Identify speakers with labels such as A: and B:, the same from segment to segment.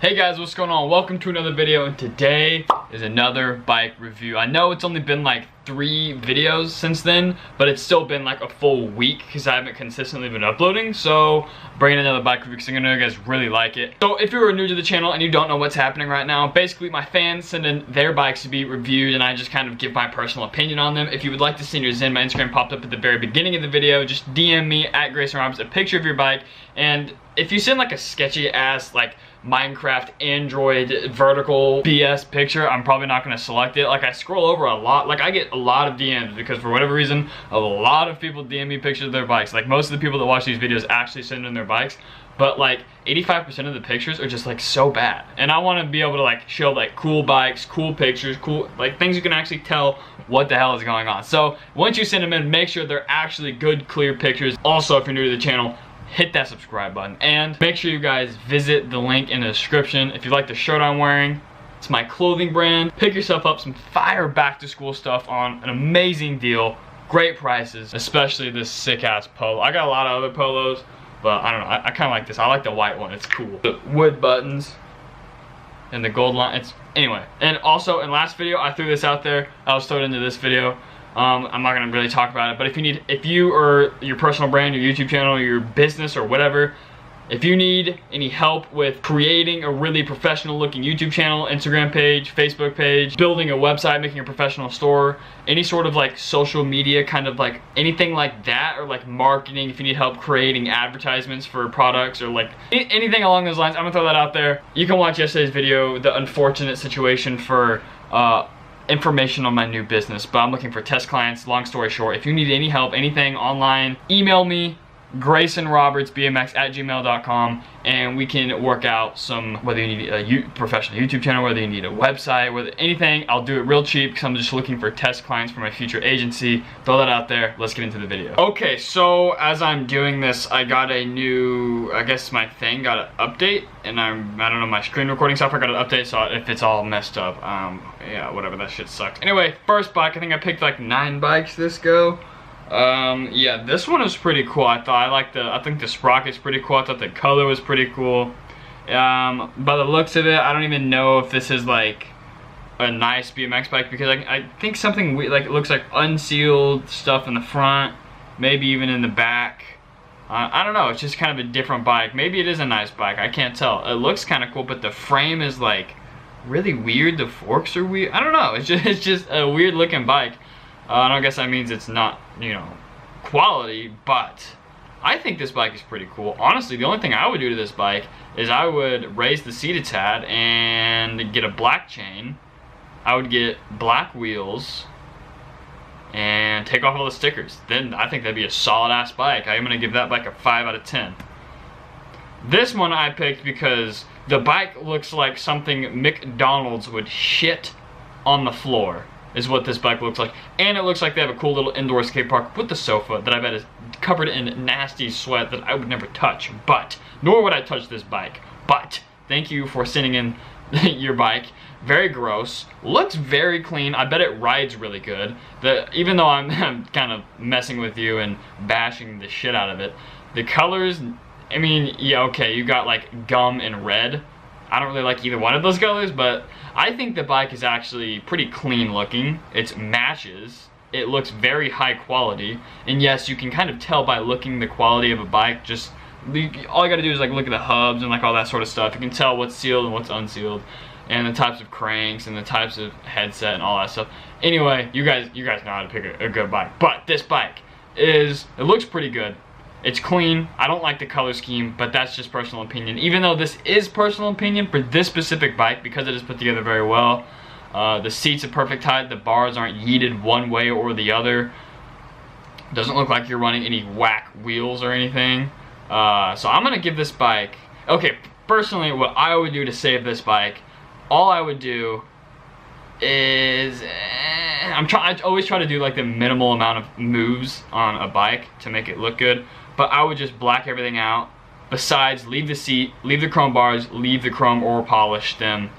A: Hey guys, what's going on? Welcome to another video, and today is another bike review. I know it's only been like 3 videos since then, but it's still been like a full week because I haven't consistently been uploading. So bringing another bike review because I know you guys really like it. So if you're new to the channel and you don't know what's happening right now, basically my fans send in their bikes to be reviewed and I just kind of give my personal opinion on them. If you would like to send yours in, my Instagram popped up at the very beginning of the video. Just DM me at Greyson Roberts a picture of your bike, and if you send like a sketchy ass like Minecraft Android vertical BS picture, I'm probably not going to select it. Like, I scroll over a lot, like I get a lot of DMs because for whatever reason a lot of people DM me pictures of their bikes. Like, most of the people that watch these videos actually send in their bikes, but like 85% of the pictures are just like so bad, and I want to be able to like show like cool bikes, cool pictures, cool like things you can actually tell what the hell is going on. So once you send them in, make sure they're actually good, clear pictures. Also, if you're new to the channel, hit that subscribe button and make sure you guys visit the link in the description. If you like the shirt I'm wearing, it's my clothing brand. Pick yourself up some fire back to school stuff on an amazing deal, great prices, especially this sick ass polo. I got a lot of other polos, but I don't know, I kind of like this. I like the white one, it's cool. The wood buttons and the gold line, it's anyway. And also in last video I threw this out there, I was thrown into this video. I'm not gonna really talk about it, but if you or your personal brand, your YouTube channel, your business or whatever, if you need any help with creating a really professional looking YouTube channel, Instagram page, Facebook page, building a website, making a professional store, any sort of like social media kind of like anything like that, or like marketing, if you need help creating advertisements for products or like anything along those lines, I'm gonna throw that out there. You can watch yesterday's video, the unfortunate situation for information on my new business, but I'm looking for test clients. Long story short, if you need any help, anything online, email me, GreysonRobertsBMX@gmail.com, and we can work out some, whether you need a professional YouTube channel, whether you need a website, whether anything, I'll do it real cheap because I'm just looking for test clients for my future agency. Throw that out there. Let's get into the video. Okay, so as I'm doing this, I got a new, I guess my thing got an update, and I don't know, my screen recording software got an update, so if it's all messed up, yeah, whatever, that shit sucks. Anyway, first bike, I think I picked like 9 bikes this go. Yeah, this one was pretty cool. I think the sprocket's pretty cool. I thought the color was pretty cool. By the looks of it, I don't even know if this is like a nice BMX bike, because I think something like it looks like unsealed stuff in the front, maybe even in the back. I don't know, it's just kind of a different bike. Maybe it is a nice bike, I can't tell. It looks kind of cool, but the frame is like really weird. The forks are weird. I don't know, it's just a weird looking bike. And I guess that means it's not, you know, quality, but I think this bike is pretty cool. Honestly, the only thing I would do to this bike is I would raise the seat a tad and get a black chain. I would get black wheels and take off all the stickers. Then I think that'd be a solid ass bike. I'm gonna give that bike a 5 out of 10. This one I picked because the bike looks like something McDonald's would shit on the floor, is what this bike looks like. And it looks like they have a cool little indoor skate park with the sofa that I bet is covered in nasty sweat that I would never touch, but nor would I touch this bike. But thank you for sending in your bike. Very gross, looks very clean. I bet it rides really good. Even though I'm kind of messing with you and bashing the shit out of it, the colors, I mean, yeah, okay, you got like gum and red. I don't really like either one of those colors, but I think the bike is actually pretty clean looking. It matches. It looks very high quality. And yes, you can kind of tell by looking the quality of a bike. Just all you gotta do is like look at the hubs and like all that sort of stuff. You can tell what's sealed and what's unsealed, and the types of cranks and the types of headset and all that stuff. Anyway, you guys know how to pick a good bike. But this bike it looks pretty good. It's clean. I don't like the color scheme, but that's just personal opinion. Even though this is personal opinion for this specific bike, because it is put together very well. The seats are perfect height. The bars aren't yeeted one way or the other. Doesn't look like you're running any whack wheels or anything. So I'm gonna give this bike, okay, personally what I would do to save this bike, all I would do is, I always try to do like the minimal amount of moves on a bike to make it look good. But I would just black everything out. Besides, leave the seat, leave the chrome bars, leave the chrome or polish them.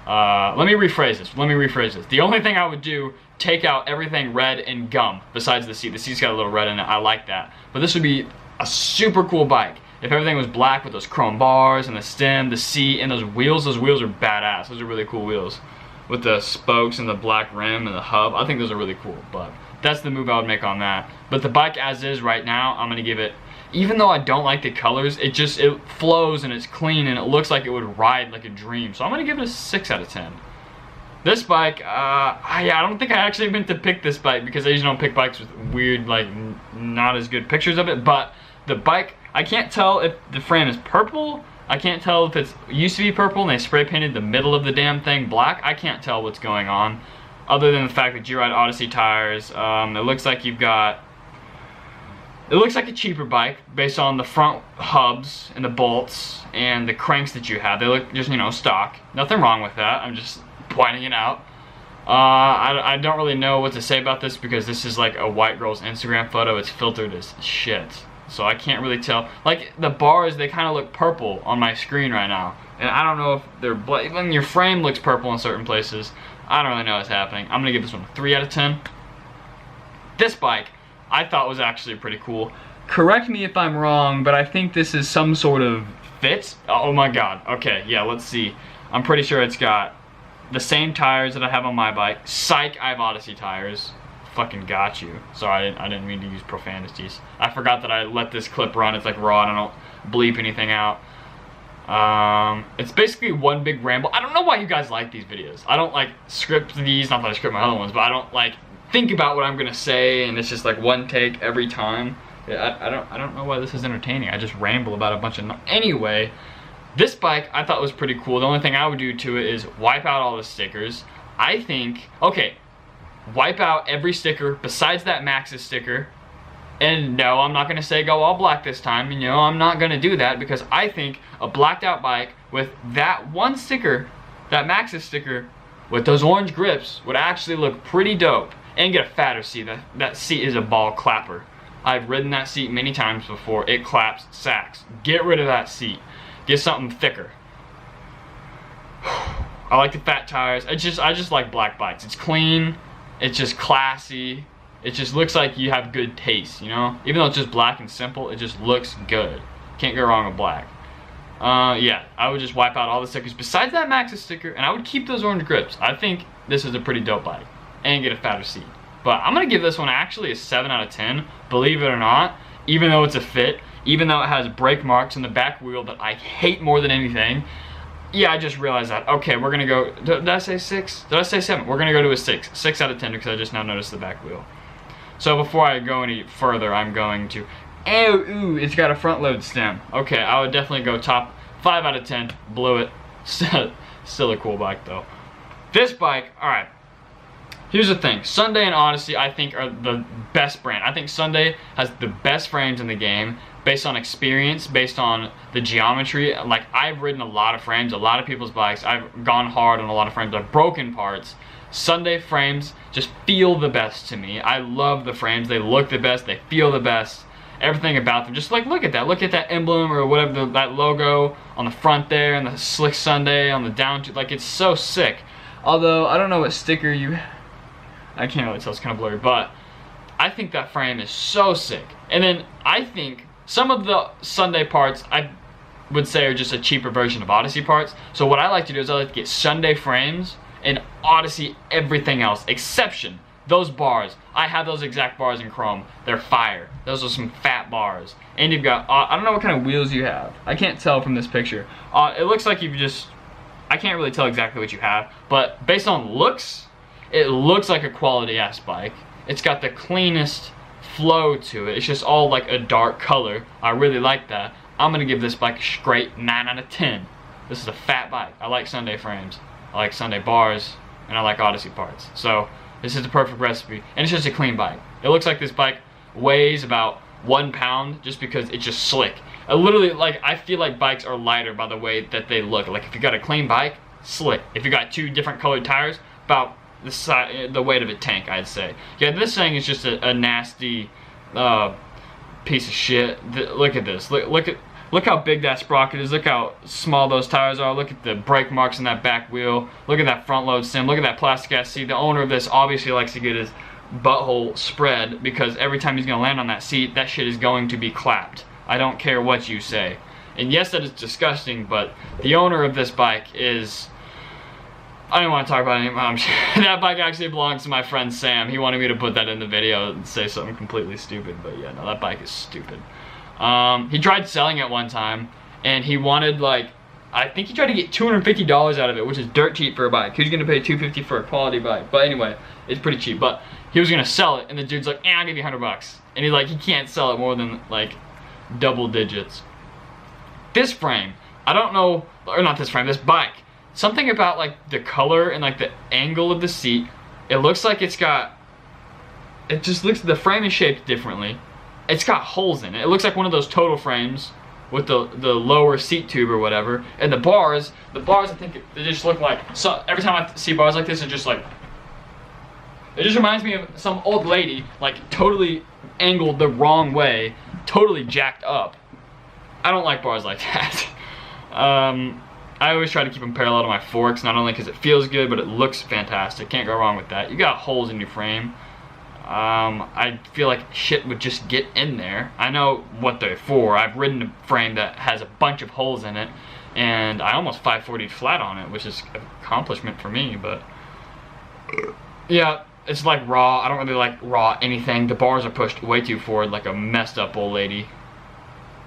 A: Let me rephrase this. The only thing I would do, take out everything red and gum besides the seat. The seat's got a little red in it. I like that. But this would be a super cool bike. if everything was black with those chrome bars and the stem, the seat, and those wheels are badass. Those are really cool wheels with the spokes and the black rim and the hub. I think those are really cool, but that's the move I would make on that. But the bike as is right now, I'm gonna give it, even though I don't like the colors, it flows and it's clean and it looks like it would ride like a dream. So I'm gonna give it a 6 out of 10. This bike, I don't think I actually meant to pick this bike because I usually don't pick bikes with weird, like, not as good pictures of it. But the bike, I can't tell if the frame is purple. I can't tell if it used to be purple and they spray painted the middle of the damn thing black. I can't tell what's going on, other than the fact that you ride Odyssey tires. It looks like you've got, it looks like a cheaper bike based on the front hubs and the bolts and the cranks that you have. They look just, you know, stock. Nothing wrong with that. I'm just pointing it out. I don't really know what to say about this because this is like a white girl's Instagram photo. It's filtered as shit, so I can't really tell. Like the bars, they kind of look purple on my screen right now, and I don't know if they're even your frame looks purple in certain places. I don't really know what's happening. I'm gonna give this one a 3 out of 10. This bike I thought was actually pretty cool. Correct me if I'm wrong, but I think this is some sort of fit. Oh my god. Okay, yeah, let's see. I'm pretty sure it's got the same tires that I have on my bike. Psych, I have Odyssey tires. Fucking got you. Sorry, I didn't mean to use profanities. I forgot that I let this clip run. It's like raw and I don't bleep anything out. It's basically one big ramble. I don't know why you guys like these videos. I don't like script these, not that I script my other ones, but I don't like think about what I'm gonna say and it's just like one take every time. Yeah, I don't know why this is entertaining. I just ramble about a bunch of anyway. This bike I thought was pretty cool. The only thing I would do to it is wipe out all the stickers. I think, okay, wipe out every sticker besides that Maxxis sticker. And no, I'm not gonna say go all black this time. You know, I'm not gonna do that because I think a blacked out bike with that one sticker, that Maxxis sticker, with those orange grips would actually look pretty dope. And get a fatter seat. That seat is a ball clapper. I've ridden that seat many times before. It claps sacks. Get rid of that seat. Get something thicker. I like the fat tires. I just like black bikes. It's clean. It's just classy. It just looks like you have good taste, you know? Even though it's just black and simple, it just looks good. Can't go wrong with black. Yeah, I would just wipe out all the stickers besides that Maxxis sticker, and I would keep those orange grips. I think this is a pretty dope bike. And get a fatter seat. But I'm gonna give this one actually a 7 out of 10, believe it or not, even though it's a fit, even though it has brake marks in the back wheel that I hate more than anything. Yeah, I just realized that. Okay, we're gonna go, did I say 6? Did I say 7? We're gonna go to a 6. 6 out of 10 because I just now noticed the back wheel. So before I go any further, I'm going to, ooh, it's got a front load stem. Okay, I would definitely go top 5 out of 10, blew it. Still a cool bike though. This bike, all right. Here's the thing, Sunday and Odyssey I think are the best brand. I think Sunday has the best frames in the game based on experience, based on the geometry. Like I've ridden a lot of frames, a lot of people's bikes. I've gone hard on a lot of frames. I've broken parts. Sunday frames just feel the best to me. I love the frames. They look the best. They feel the best. Everything about them. Just like look at that. Look at that emblem or whatever, that logo on the front there and the slick Sunday on the down. Like it's so sick. Although I don't know what sticker you... I can't really tell, it's kind of blurry, but I think that frame is so sick. And then I think some of the Sunday parts I would say are just a cheaper version of Odyssey parts. So what I like to do is I like to get Sunday frames and Odyssey everything else. Exception, those bars. I have those exact bars in chrome. They're fire. Those are some fat bars. And you've got, I don't know what kind of wheels you have. I can't tell from this picture. It looks like you've just, I can't really tell exactly what you have, but based on looks, it looks like a quality ass bike. It's got the cleanest flow to it. It's just all like a dark color. I really like that. I'm gonna give this bike a straight 9 out of 10. This is a fat bike. I like Sunday frames. I like Sunday bars, and I like Odyssey parts. So this is the perfect recipe, and it's just a clean bike. It looks like this bike weighs about 1 pound just because it's just slick. I literally, like, I feel like bikes are lighter by the way that they look. Like if you got a clean bike, slick. If you got 2 different colored tires, about the weight of a tank, I'd say. Yeah, this thing is just a nasty piece of shit. Look at this. Look how big that sprocket is. Look how small those tires are. Look at the brake marks in that back wheel. Look at that front load stem. Look at that plastic ass seat. The owner of this obviously likes to get his butthole spread because every time he's gonna land on that seat, that shit is going to be clapped. I don't care what you say. And yes, that is disgusting, but the owner of this bike is... I don't want to talk about any mom shit. That bike actually belongs to my friend Sam. He wanted me to put that in the video and say something completely stupid, but yeah, no, that bike is stupid. He tried selling it one time, and he wanted, like, I think he tried to get $250 out of it, which is dirt cheap for a bike. Who's gonna pay $250 for a quality bike? But anyway, it's pretty cheap. But he was gonna sell it, and the dude's like, I'll give you $100. And he's like, he can't sell it more than, like, double digits. This frame, I don't know, or not this frame, this bike. Something about, like, the color and, like, the angle of the seat. It looks like it's got, it just looks, the frame is shaped differently. It's got holes in it. It looks like one of those total frames with the lower seat tube or whatever. And the bars I think they just look like, so every time I see bars like this, it's just like, it just reminds me of some old lady, like, totally angled the wrong way, totally jacked up. I don't like bars like that. I always try to keep them parallel to my forks, not only because it feels good, but it looks fantastic. Can't go wrong with that. You got holes in your frame. I feel like shit would just get in there. I know what they're for. I've ridden a frame that has a bunch of holes in it, and I almost 540'd flat on it, which is an accomplishment for me, but yeah, it's like raw. I don't really like raw anything. The bars are pushed way too forward like a messed up old lady.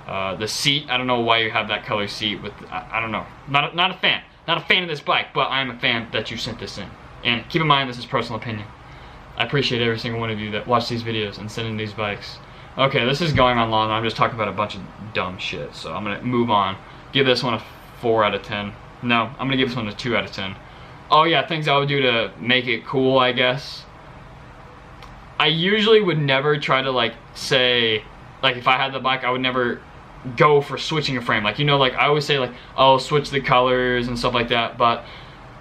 A: The seat, I don't know why you have that color seat with, I don't know. Not a fan. Not a fan of this bike, but I am a fan that you sent this in. And keep in mind, this is personal opinion. I appreciate every single one of you that watch these videos and send in these bikes. Okay, this is going on long. I'm just talking about a bunch of dumb shit, so I'm gonna move on. Give this one a 4 out of 10. No, I'm gonna give this one a 2 out of 10. Oh yeah, things I would do to make it cool, I guess. I usually would never try to, like, say, like, if I had the bike, I would never go for switching a frame. Like, you know, like, I always say, like, oh, switch the colors and stuff like that, but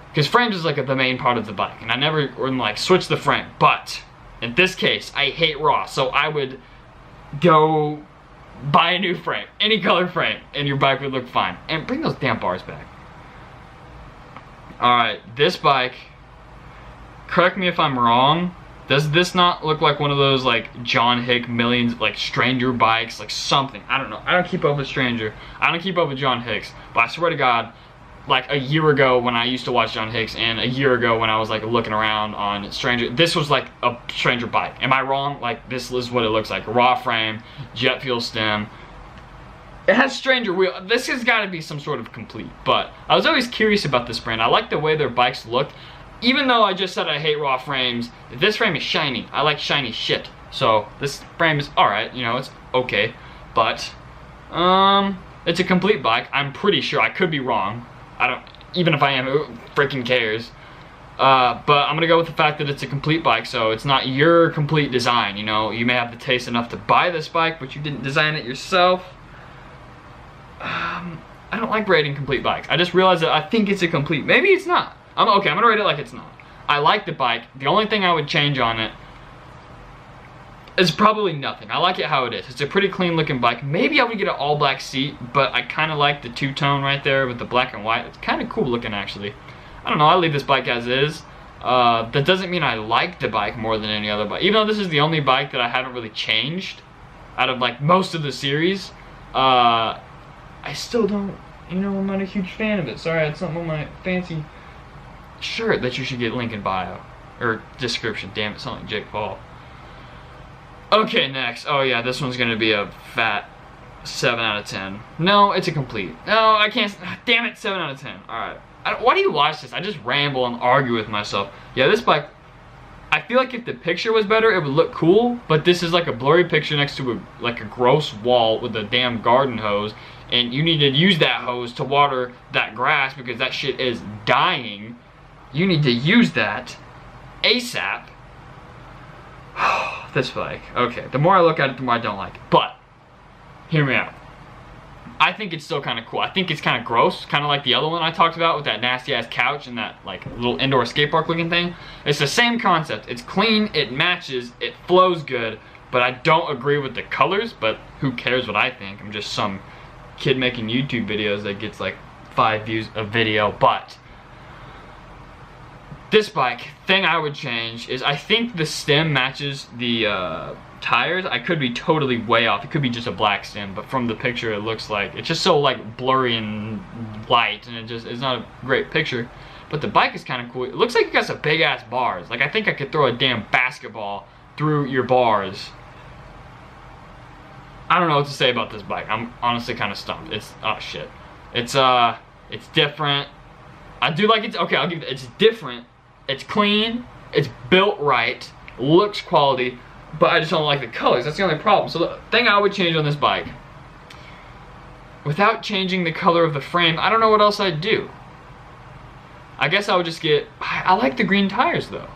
A: because frames is, like, the main part of the bike, and I never would, like, switch the frame. But in this case, I hate raw, so I would go buy a new frame, any color frame, and your bike would look fine. And bring those damn bars back. Alright, this bike, correct me if I'm wrong, does this not look like one of those, like, John Hick millions, like, Stranger bikes, like something? I don't know. I don't keep up with Stranger. I don't keep up with John Hicks. But I swear to God, like, a year ago when I used to watch John Hicks, and a year ago when I was, like, looking around on Stranger, this was, like, a Stranger bike. Am I wrong? Like, this is what it looks like. Raw frame, jet fuel stem. It has Stranger wheel. This has got to be some sort of complete. But I was always curious about this brand. I like the way their bikes look. Even though I just said I hate raw frames, this frame is shiny. I like shiny shit. So this frame is alright, you know, it's okay. But it's a complete bike. I'm pretty sure. I could be wrong. I don't, even if I am, who freaking cares? But I'm gonna go with the fact that it's a complete bike, so it's not your complete design, you know. You may have the taste enough to buy this bike, but you didn't design it yourself. I don't like rating complete bikes. I just realized that I think it's a complete, maybe it's not. I'm gonna rate it like it's not. I like the bike. The only thing I would change on it is probably nothing. I like it how it is. It's a pretty clean looking bike. Maybe I would get an all black seat, but I kind of like the two-tone right there with the black and white. It's kind of cool looking, actually. I don't know, I'll leave this bike as is. That doesn't mean I like the bike more than any other bike. Even though this is the only bike that I haven't really changed out of, like, most of the series, I still don't, you know, I'm not a huge fan of it. Sorry, I had something on my fancy shirt that you should get link in bio. Or description, damn it, something like Jake Paul. Okay, next. Oh yeah, this one's gonna be a fat 7 out of 10. No, it's a complete. No, I can't, damn it, 7 out of 10. Alright. Why do you watch this? I just ramble and argue with myself. Yeah, this bike, I feel like if the picture was better, it would look cool, but this is like a blurry picture next to like a gross wall with a damn garden hose, and you need to use that hose to water that grass because that shit is dying. You need to use that ASAP. This bike. Okay, the more I look at it, the more I don't like it. But, hear me out. I think it's still kind of cool. I think it's kind of gross, kind of like the other one I talked about with that nasty ass couch and that like little indoor skate park looking thing. It's the same concept. It's clean, it matches, it flows good, but I don't agree with the colors, but who cares what I think? I'm just some kid making YouTube videos that gets like 5 views a video. But this bike, thing I would change is I think the stem matches the tires. I could be totally way off. It could be just a black stem, but from the picture it looks like it's just so like blurry and light, and it's not a great picture. But the bike is kind of cool. It looks like it got some big ass bars. Like I think I could throw a damn basketball through your bars. I don't know what to say about this bike. I'm honestly kind of stumped. It's, oh shit. It's different. I do like it. Okay, I'll give it, it's different. It's clean. It's built right. Looks quality. But I just don't like the colors. That's the only problem. So the thing I would change on this bike, without changing the color of the frame, I don't know what else I'd do. I guess I would just get, I like the green tires though.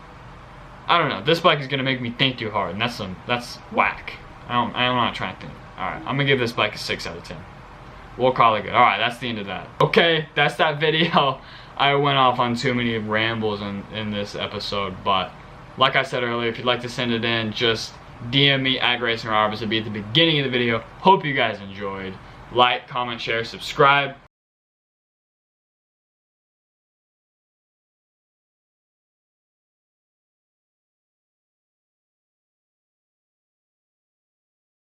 A: I don't know. This bike is gonna make me think too hard, and that's whack. I'm not trying to think. Alright, I'm gonna give this bike a 6 out of 10. We'll call it good. Alright, that's the end of that. Okay, that's that video. I went off on too many rambles in this episode, but like I said earlier, if you'd like to send it in, just DM me at Greyson Roberts. It'll be at the beginning of the video. Hope you guys enjoyed. Like, comment, share, subscribe.